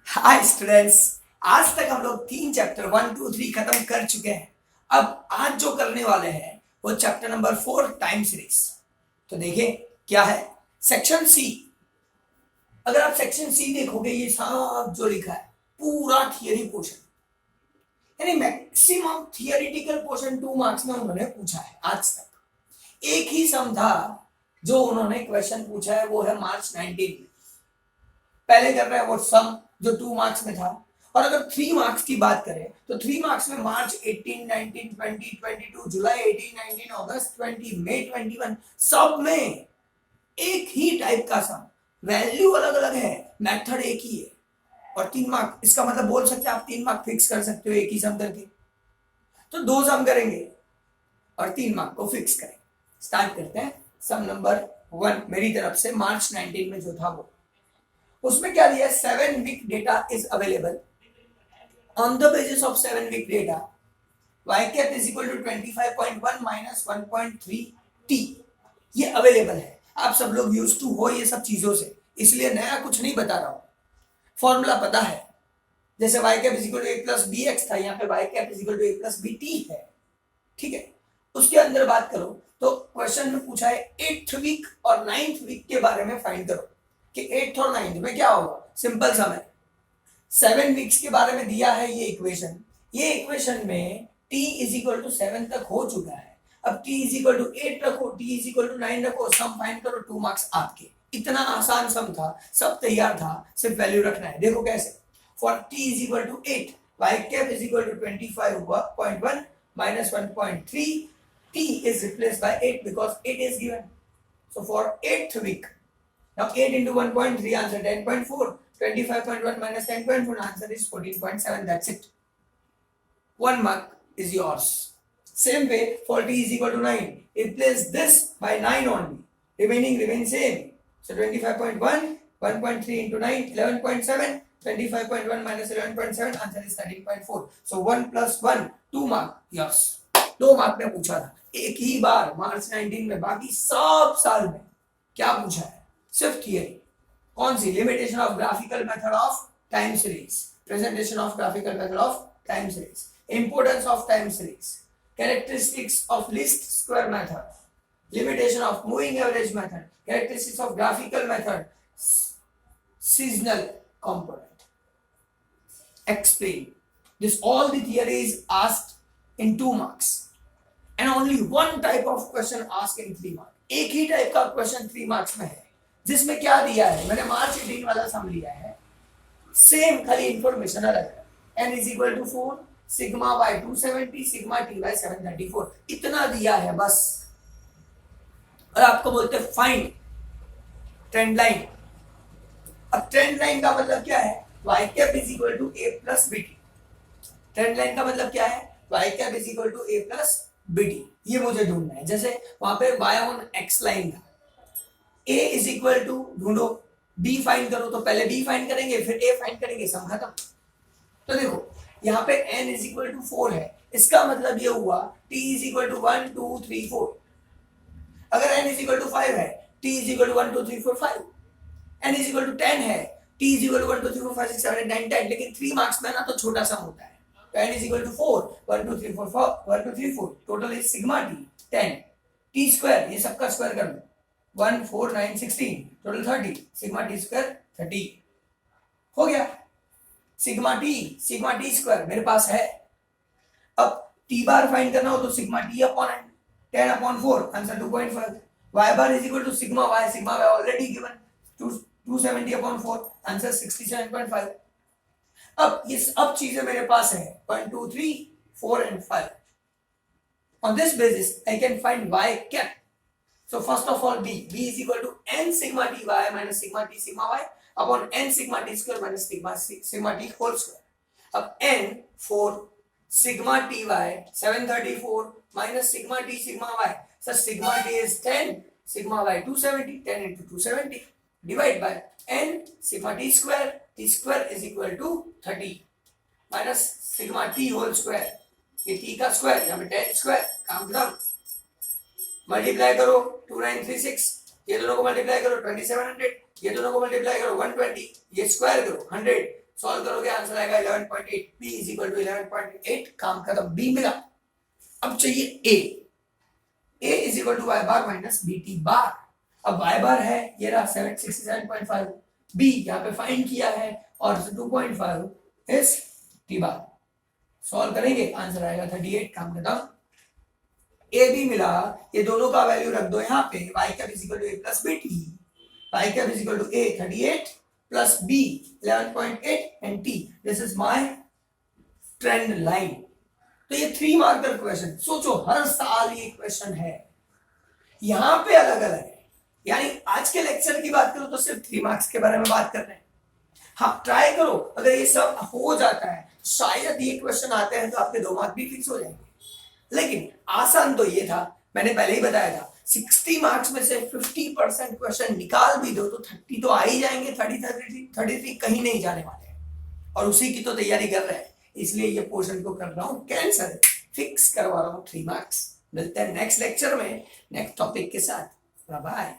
Hi students. आज तक हम लोग 3 चैप्टर 1 2 3 खत्म कर चुके हैं। अब आज जो करने वाले हैं वो चैप्टर नंबर 4 टाइम सीरीज। तो देखिए क्या है सेक्शन सी। अगर आप सेक्शन सी देखोगे ये सब जो लिखा है पूरा थियरी पोर्शन, यानी मैक्सिमम थियरिटिकल पोर्शन 2 मार्क्स में उन्होंने पूछा है। आज तक एक ही सम था जो उन्होंने क्वेश्चन पूछा है, वो है मार्च 19 में। पहले कर रहे हैं वो सम जो 2 मार्क्स में था। और अगर 3 मार्क्स की बात करें तो 3 मार्क्स में मार्च 18 19 20 22 जुलाई 18 19 अगस्त 20 मई 21 सब में एक ही टाइप का सम, वैल्यू अलग अलग है, मेथड एक ही है और 3 मार्क। इसका मतलब बोल सकते हैं आप 3 मार्क फिक्स कर सकते हो एक ही सम करके। तो 2 सम करेंगे और 3 मार्क को फिक्स करेंगे। स्टार्ट करते हैं सम नंबर 1 मेरी तरफ से मार्च 19 में जो था वो। उसमें क्या दिया है 7 week data is available on the basis of 7 week data y cap is equal to 25.1 minus 1.3 t। ये अवेलेबल है, आप सब लोग यूज टू हो ये सब चीजों से, इसलिए नया कुछ नहीं बता रहा हूं। फॉर्मूला पता है, जैसे y cap is equal to a plus bx था, यहाँ पे y cap is equal to a plus bt है। ठीक है, उसके अंदर बात करो तो क्वेश्चन में पूछा है 8th वीक और 9th वीक के बारे में फाइंड करो कि 8th और 9th में क्या होगा। सिंपल सा है, 7 वीक्स के बारे में दिया है ये इक्वेशन में t इज इक्वल टू 7 तक हो चुका है। अब t इज इक्वल टू 8 रखो, t इज इक्वल टू 9 रखो, सम फाइंड करो, 2 मार्क्स आपके। इतना आसान सम था, सब तैयार था, सिर्फ वैल्यू रखना है। देखो कैसे, for t is equal to 8 y cap is equal to 25.1 minus 1.3 t is replaced by 8 because 8 is given. So for 8th week, now 8 into 1.3 answer 10.4, 25.1 minus 10.4 answer is 14.7. That's it. 1 mark is yours. Same way for t is equal to 9, replace this by 9 only, remaining remains same. So 25.1 1.3 into 9 11.7, 25.1 minus 11.7 answer is 13.4. So 1 plus 1 2 mark yours. 2 mark में पूछा था एक ही बार मार्च 19 में, बाकी सब साल में क्या पूछा है सिर्फ थियरी। कौन सी? Limitation of graphical method of time series, presentation of graphical method of time series, importance of time series, characteristics of least square method, limitation of moving average method, characteristics of graphical method, seasonal component. Explain this. All the theory is asked in 2 marks and only one type of question asked in 3 marks. एक ही type का question 3 marks में है, जिसमें क्या दिया है, मैंने मार्च 18 वाला सम लिया है, सेम खाली इंफॉर्मेशन अलग है। n is equal to 4, sigma y 270, sigma t y 734, इतना दिया है बस। और आपको बोलते हैं फाइंड ट्रेंड लाइन। अब ट्रेंड लाइन का मतलब क्या है, y cap is equal to a plus bt। Trend line का मतलब क्या है, y cap is equal to a plus bt। ये मुझे ढूंढना है। जैसे वहां पे y on x लाइन था, a is equal to ढूंढो, b फाइंड करो, तो पहले b फाइंड करेंगे फिर a फाइंड करेंगे, सम खत्म। तो देखो यहाँ पे n is equal to 4 है, इसका मतलब ये हुआ t is equal to 1 2 3 4। अगर n is equal to 5 है, t is equal to 1 2 3 4 5। n is equal to 10 है, t is equal to 1 2 3 4 5 6 7 8 9 10। लेकिन 3 मार्क्स में ना तो छोटा सम होता है, तो n is equal to 4 1 2 3 4 1 2 3 4, total is sigma t 10, t square ये सबका स्क्वायर कर लो 1 4 9 16, टोटल 30, सिग्मा t स्क्वायर 30 हो गया। सिग्मा t स्क्वायर मेरे पास है। अब t बार फाइंड करना हो तो sigma t upon 10 upon 4, answer 2.5। y bar is equal to sigma y already given 270 upon 4, answer 67.5। अब चीजें मेरे पास है 1 2 3 4 and 5। On this basis I can find y cap। So first of all b is equal to n sigma t y minus sigma t sigma y upon n sigma t square minus sigma t whole square। अब n 4 sigma ty 734 minus sigma t sigma y, so sigma t is 10, sigma y 270, 10 into 270 divide by n sigma t square is equal to 30 minus sigma t whole square, ये t का square, यहाँ पे 10 square, काम खत्म। Multiply करो 2936, ये दोनों को मल्टीप्लाई करो 2700, ये दोनों को मल्टीप्लाई करो 120, ये स्क्वायर करो 100, सॉल्व करोगे आंसर आएगा 11.8, b इज इक्वल टू 11.8, काम खत्म, b मिला। अब चाहिए a is equal to Y bar minus B T bar. अब y बार है ये रहा 767.5, b यहाँ पे फाइंड किया है और 2.5 इज t बार। सॉल्व करेंगे आंसर आएगा 38, काम खत्म। ए बी मिला, ये दोनों का वैल्यू रख दो यहाँ पे, y cap is equal to a plus B T, y cap is equal to a 38 plus b 11.8 and t, this is my trend line. तो ये 3 मार्कर क्वेश्चन, सोचो हर साल ये क्वेश्चन है, यहां पे अलग अलग है। यानी आज के लेक्चर की बात करो तो सिर्फ 3 मार्क्स के बारे में बात कर रहे हैं। हाँ ट्राई करो, अगर ये सब हो जाता है शायद ये क्वेश्चन आते हैं तो आपके 2 मार्क भी फिक्स हो जाएंगे। लेकिन आसान तो ये था, मैंने पहले ही बताया था 60 मार्क्स में से 50% क्वेश्चन निकाल भी दो तो 30 तो आ ही जाएंगे, 33 कहीं नहीं जाने वाले हैं। और उसी की तो तैयारी कर रहे हैं, इसलिए ये पोर्शन को कर रहा हूं कैंसिल, फिक्स करवा रहा हूं 3 मार्क्स। मिलते हैं नेक्स्ट लेक्चर में नेक्स्ट टॉपिक के साथ। Bye bye.